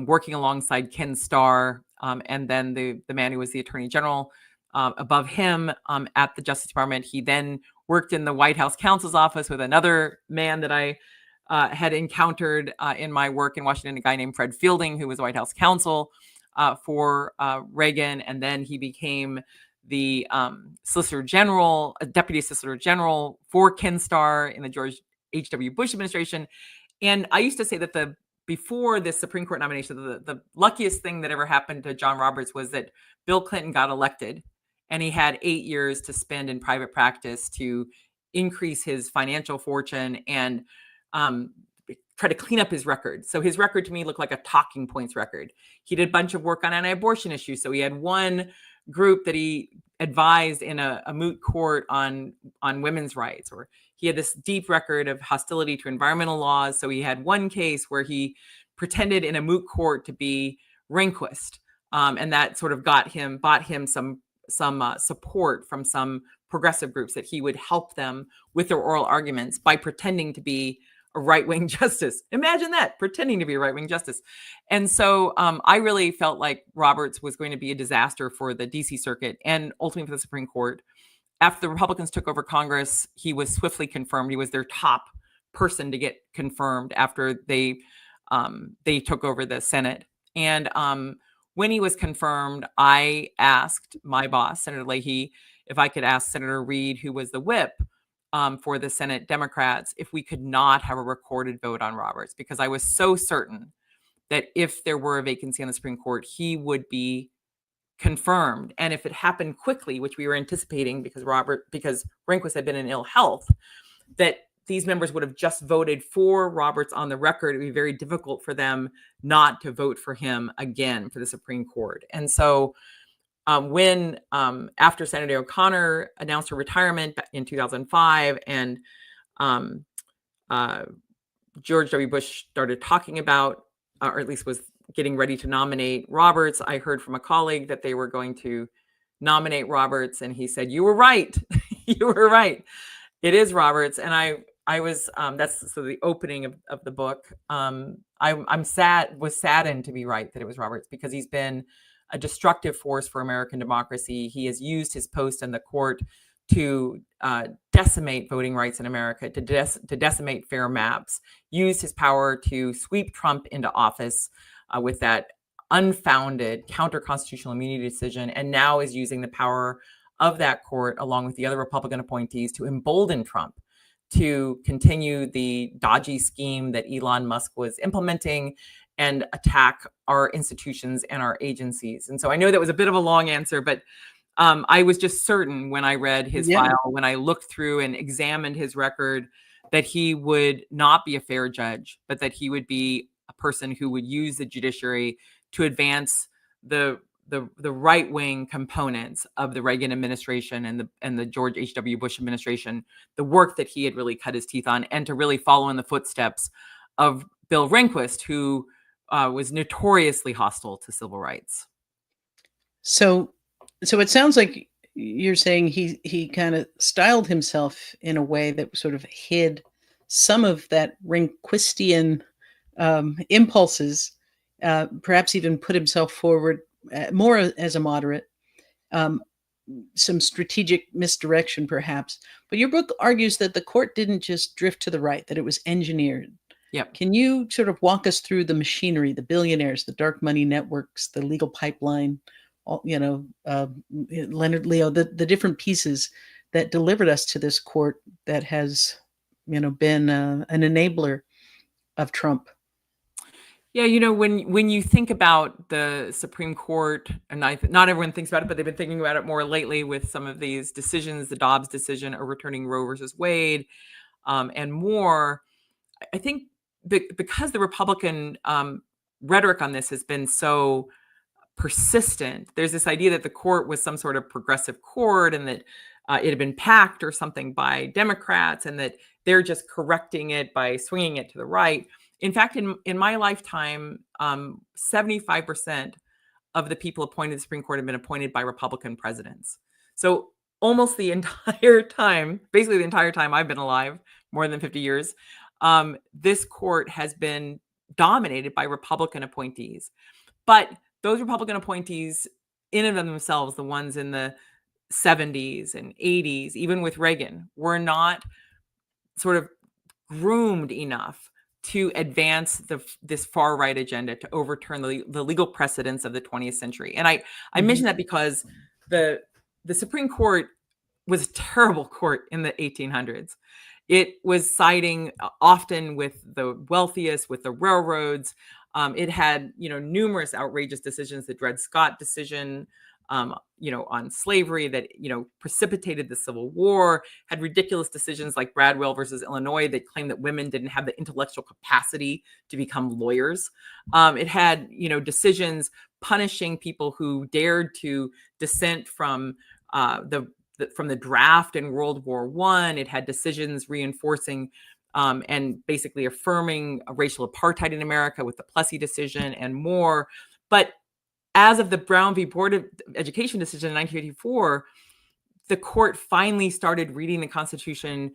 working alongside Ken Starr, and then the man who was the Attorney General above him at the Justice Department. He then worked in the White House counsel's office with another man that I had encountered in my work in Washington, a guy named Fred Fielding, who was White House counsel for Reagan. And then he became the Solicitor General, Deputy Solicitor General for Ken Starr in the George H.W. Bush administration. And I used to say that before this Supreme Court nomination, the luckiest thing that ever happened to John Roberts was that Bill Clinton got elected, and he had 8 years to spend in private practice to increase his financial fortune and try to clean up his record. So his record to me looked like a talking points record. He did a bunch of work on anti-abortion issues. So he had one group that he advised in a moot court on women's rights, or he had this deep record of hostility to environmental laws. So he had one case where he pretended in a moot court to be Rehnquist, and that sort of bought him some support from some progressive groups, that he would help them with their oral arguments by pretending to be a right-wing justice. Imagine that, pretending to be a right-wing justice. And so I really felt like Roberts was going to be a disaster for the DC Circuit and ultimately for the Supreme Court. After the Republicans took over Congress, he was swiftly confirmed. He was their top person to get confirmed after they took over the Senate. And when he was confirmed, I asked my boss, Senator Leahy, if I could ask Senator Reid, who was the whip for the Senate Democrats, if we could not have a recorded vote on Roberts, because I was so certain that if there were a vacancy on the Supreme Court, he would be confirmed. And if it happened quickly, which we were anticipating because Rehnquist had been in ill health, that these members would have just voted for Roberts on the record. It would be very difficult for them not to vote for him again for the Supreme Court. And so when after Senator O'Connor announced her retirement in 2005, and George W. Bush started talking about, or at least was getting ready to nominate Roberts, I heard from a colleague that they were going to nominate Roberts, and he said, "You were right. You were right. It is Roberts." And I was that's so the opening of the book. Was saddened to be right that it was Roberts, because he's been a destructive force for American democracy. He has used his post in the court to decimate voting rights in America, to decimate fair maps, used his power to sweep Trump into office with that unfounded counter-constitutional immunity decision, and now is using the power of that court, along with the other Republican appointees, to embolden Trump to continue the dodgy scheme that Elon Musk was implementing and attack our institutions and our agencies. And so I know that was a bit of a long answer, but I was just certain when I read his file, when I looked through and examined his record, that he would not be a fair judge, but that he would be a person who would use the judiciary to advance the right-wing components of the Reagan administration and the George H.W. Bush administration, the work that he had really cut his teeth on, and to really follow in the footsteps of Bill Rehnquist, who was notoriously hostile to civil rights. So it sounds like you're saying he kind of styled himself in a way that sort of hid some of that Rehnquistian impulses, perhaps even put himself forward more as a moderate. some strategic misdirection, perhaps. But your book argues that the court didn't just drift to the right, that it was engineered. Yep. Can you sort of walk us through the machinery, the billionaires, the dark money networks, the legal pipeline, Leonard Leo, the different pieces that delivered us to this court that has, been an enabler of Trump? Yeah, when you think about the Supreme Court, and not everyone thinks about it, but they've been thinking about it more lately with some of these decisions, the Dobbs decision overturning Roe versus Wade, and more. I think because the Republican rhetoric on this has been so persistent, there's this idea that the court was some sort of progressive court and that it had been packed or something by Democrats and that they're just correcting it by swinging it to the right. In fact, in my lifetime, 75% of the people appointed to the Supreme Court have been appointed by Republican presidents. So almost the entire time, basically the entire time I've been alive, more than 50 years, this court has been dominated by Republican appointees. But those Republican appointees, in and of themselves, the ones in the 70s and 80s, even with Reagan, were not sort of groomed enough to advance this far right agenda to overturn the legal precedents of the 20th century. And I mention that because the Supreme Court was a terrible court in the 1800s. It was siding often with the wealthiest, with the railroads. It had, numerous outrageous decisions, the Dred Scott decision, on slavery that, precipitated the Civil War, had ridiculous decisions like Bradwell versus Illinois that claimed that women didn't have the intellectual capacity to become lawyers. It had, decisions punishing people who dared to dissent from the draft in World War I. It had decisions reinforcing and basically affirming racial apartheid in America with the Plessy decision and more. But as of the Brown v. Board of Education decision in 1984, the court finally started reading the Constitution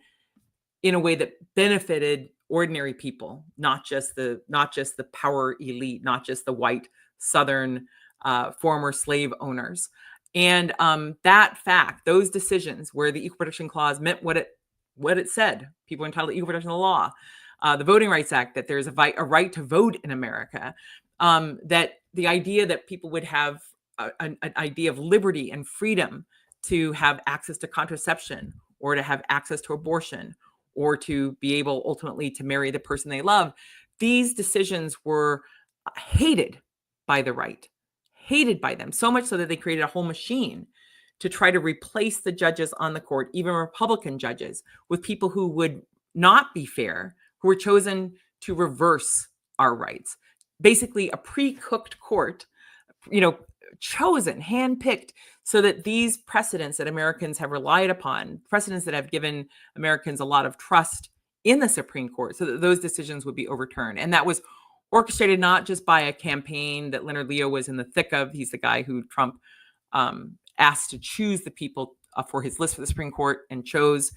in a way that benefited ordinary people, not just the power elite, not just the white Southern former slave owners. And that fact, those decisions where the Equal Protection Clause meant what it said, people are entitled to equal protection of the law, the Voting Rights Act, that there's a right to vote in America, that the idea that people would have an idea of liberty and freedom to have access to contraception or to have access to abortion or to be able ultimately to marry the person they love. These decisions were hated by the right, hated by them, so much so that they created a whole machine to try to replace the judges on the court, even Republican judges, with people who would not be fair, who were chosen to reverse our rights. Basically, a pre-cooked court, chosen, handpicked, so that these precedents that Americans have relied upon, precedents that have given Americans a lot of trust in the Supreme Court, so that those decisions would be overturned. And that was orchestrated not just by a campaign that Leonard Leo was in the thick of. He's the guy who Trump asked to choose the people for his list for the Supreme Court and chose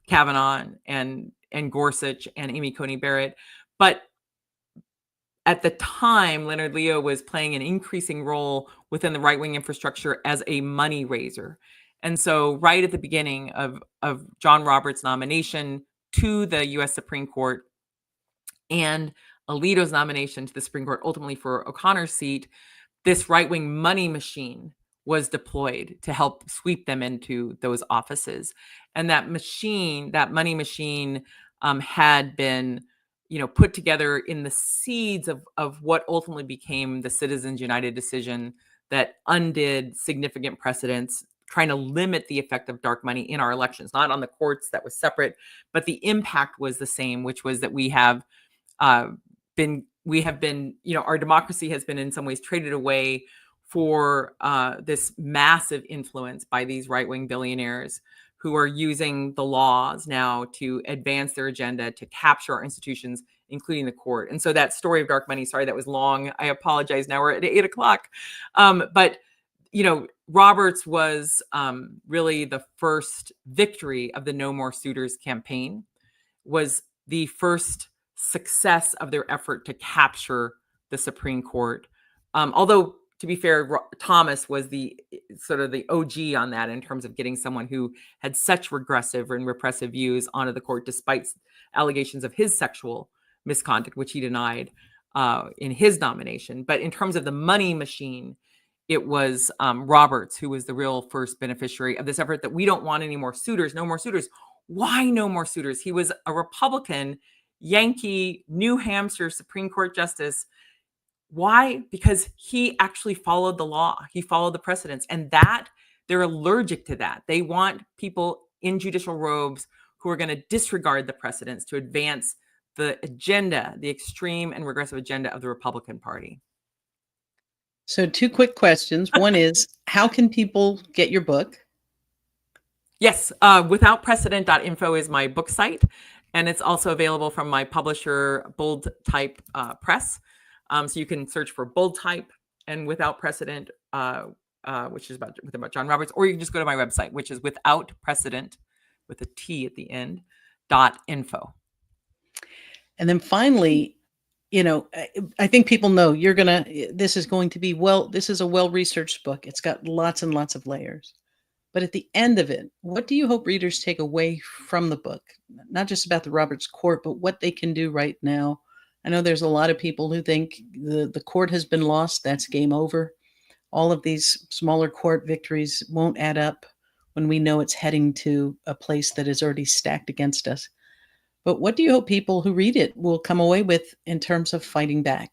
Kavanaugh and Gorsuch and Amy Coney Barrett. But at the time, Leonard Leo was playing an increasing role within the right-wing infrastructure as a money raiser. And so right at the beginning of John Roberts' nomination to the U.S. Supreme Court and Alito's nomination to the Supreme Court, ultimately for O'Connor's seat, this right-wing money machine was deployed to help sweep them into those offices. And that money machine had been put together in the seeds of what ultimately became the Citizens United decision that undid significant precedents, trying to limit the effect of dark money in our elections, not on the courts, that was separate, but the impact was the same, which was that we have been, our democracy has been in some ways traded away for this massive influence by these right-wing billionaires who are using the laws now to advance their agenda, to capture our institutions, including the court. And so that story of dark money, sorry, that was long. I apologize. Now we're at 8:00. But, Roberts was really the first victory of the No More Suitors campaign, was the first success of their effort to capture the Supreme Court. Although to be fair, Thomas was the sort of the OG on that in terms of getting someone who had such regressive and repressive views onto the court, despite allegations of his sexual misconduct, which he denied in his nomination. But in terms of the money machine, it was Roberts who was the real first beneficiary of this effort that we don't want any more suitors, no more suitors. Why no more suitors? He was a Republican, Yankee, New Hampshire Supreme Court justice. Why? Because he actually followed the law. He followed the precedents, and that they're allergic to that. They want people in judicial robes who are going to disregard the precedents to advance the agenda, the extreme and regressive agenda of the Republican Party. So 2 quick questions. One is, how can people get your book? Yes, withoutprecedent.info is my book site, and it's also available from my publisher, Bold Type Press. So you can search for Bold Type and Without Precedent, which is about John Roberts, or you can just go to my website, which is Without Precedent, with a T at the end, .info. And then finally, I think people know this is going to be this is a well-researched book. It's got lots and lots of layers. But at the end of it, what do you hope readers take away from the book? Not just about the Roberts Court, but what they can do right now. I know there's a lot of people who think the court has been lost. That's game over. All of these smaller court victories won't add up when we know it's heading to a place that is already stacked against us. But what do you hope people who read it will come away with in terms of fighting back?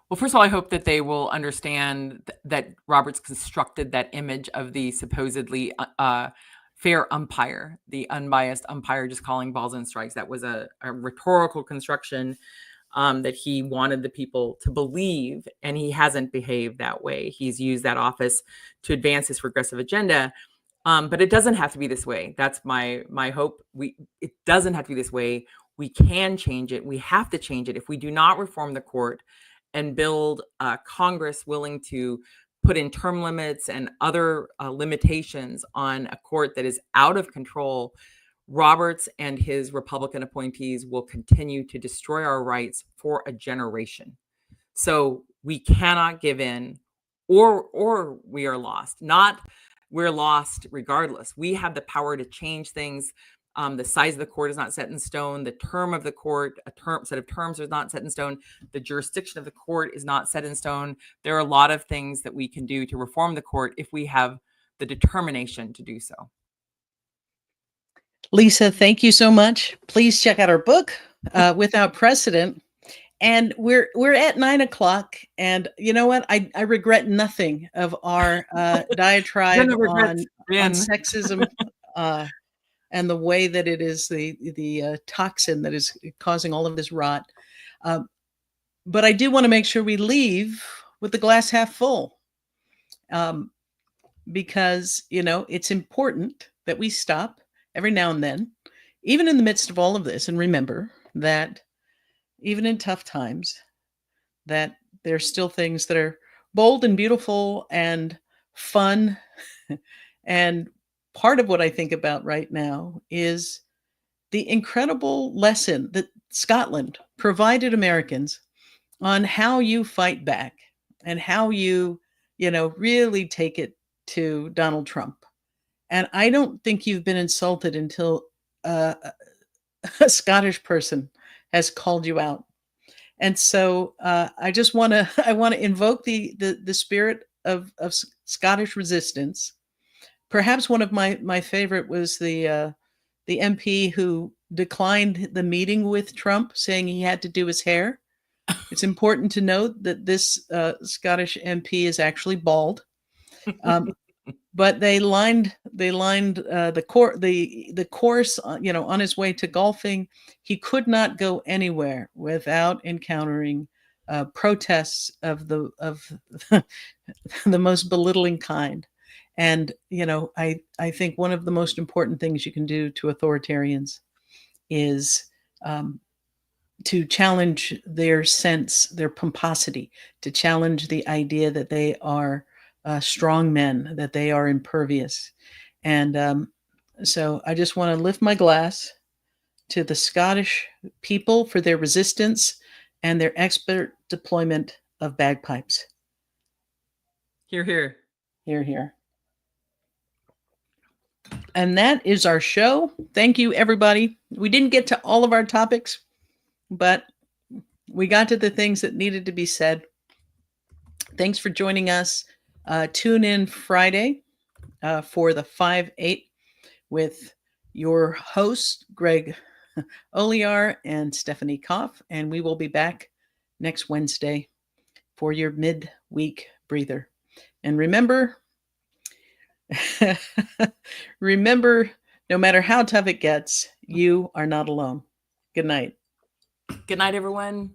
Well, first of all, I hope that they will understand that Roberts constructed that image of the supposedly fair umpire, the unbiased umpire just calling balls and strikes. That was a rhetorical construction that he wanted the people to believe, and he hasn't behaved that way. He's used that office to advance his regressive agenda, but it doesn't have to be this way. That's my hope. It doesn't have to be this way. We can change it. We have to change it. If we do not reform the court and build Congress willing to put in term limits and other limitations on a court that is out of control, Roberts and his Republican appointees will continue to destroy our rights for a generation. So we cannot give in, or we are lost. We're lost regardless. We have the power to change things. The size of the court is not set in stone. The term of the court, set of terms is not set in stone. The jurisdiction of the court is not set in stone. There are a lot of things that we can do to reform the court if we have the determination to do so. Lisa, thank you so much. Please check out our book, Without Precedent. And we're at 9:00, and you know what? I regret nothing of our diatribe on sexism and the way that it is the toxin that is causing all of this rot. But I do want to make sure we leave with the glass half full, because it's important that we stop every now and then, even in the midst of all of this, and remember that even in tough times, that there's still things that are bold and beautiful and fun. And part of what I think about right now is the incredible lesson that Scotland provided Americans on how you fight back and how you really take it to Donald Trump. And I don't think you've been insulted until a Scottish person has called you out. And so I want to invoke the spirit of Scottish resistance. Perhaps one of my favorite was the MP who declined the meeting with Trump, saying he had to do his hair. It's important to note that this Scottish MP is actually bald. But they lined the course, on his way to golfing. He could not go anywhere without encountering protests of the most belittling kind. And I think one of the most important things you can do to authoritarians is to challenge their pomposity, to challenge the idea that they are strong men, that they are impervious. And so I just want to lift my glass to the Scottish people for their resistance and their expert deployment of bagpipes. Hear, hear. Hear, hear. And that is our show. Thank you, everybody. We didn't get to all of our topics, but we got to the things that needed to be said. Thanks for joining us. Tune in Friday for the 5-8 with your hosts, Greg Oliar and Stephanie Koff. And we will be back next Wednesday for your midweek breather. And remember, remember, no matter how tough it gets, you are not alone. Good night. Good night, everyone.